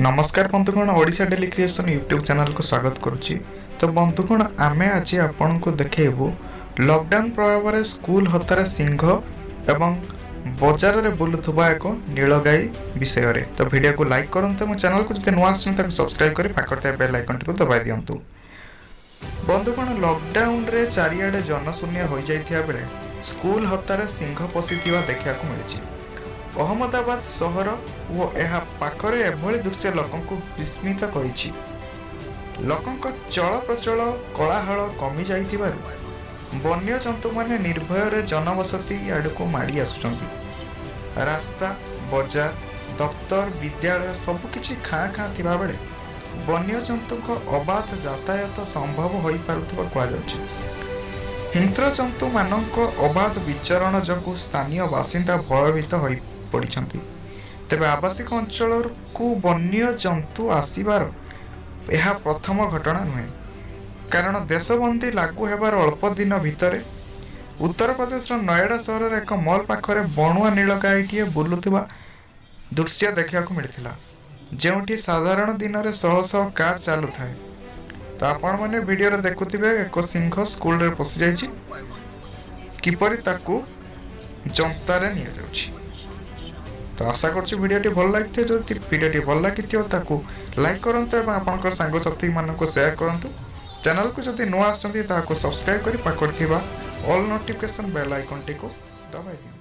नमस्कार बंधुगण Odisha daily creation YouTube channel को स्वागत करुच्ची। तो बंधुगण आमे आज आपण को देखेबू लॉकडाउन प्रभाव स्कूल हतार सिंह एवं बजार रे बुलुथुबा एक नीलगाई विषय रे। तो वीडियो को लाइक करंतु मो चैनल को जते नुआ आछन ताको सब्सक्राइब करी पाखरते बेल आइकन को दबाइ दियंतु। बंधुगण लॉकडाउन रे चारियाडे जनशून्य हो जाइथिया बेले स्कूल हतार सिंह पसिथिबा देखिया को मिलिछि। अहमदाबाद सहर और यह पाखरे एभली दृश्य लोक विस्मित करिछि। लोकंक चल प्रचल कोलाहल कमी जाइथिबारु वन्य जंतु माने निर्भय रे जनबसती आड़को माड़ी आसुचंती। रास्ता बाजार दफ्तर विद्यालय सबकिछि खाँ खाँ थिबा बेले वन्य जंतुक अबाध यातायात संभव होई पारुथबा कुआ जाउछि। हिंस्र जंतु मानक अबाध विचरण जगु स्थानीय बासिंदा भयभीत होई पड़िछंती। तेबे आवासिक अंचल को वन्य जंतु आसीबार यह प्रथम घटना नुहे, कारण देशबंदी लागू हेबार अल्प दिन भितरे उत्तर प्रदेश नोएडा सहर एक मॉल पाखरे बणुआ नीलगाईटीए बुलुथिबा दृश्य देखा मिलता, जेउठी साधारण दिन में शह शह कार चालू थाए। तो आपण माने वीडियो रे देखुथिबे एक सिंह स्कूल रे पसि जाइछि, किपरि ताकू जनता रे निया जाउछि। तो आशा करछि वीडियोटी भल लागिथे। जदि वीडियोटी भल लागिथियो ताकू लाइक करंतु एवं आपनकर सांग साथी मानको शेयर करंतु। चैनल को जदि नुआ आछंती ताकू सब्सक्राइब करी पाखर थिबा ऑल नोटिफिकेशन बेल आइकन टी को दबाइ दियंतु।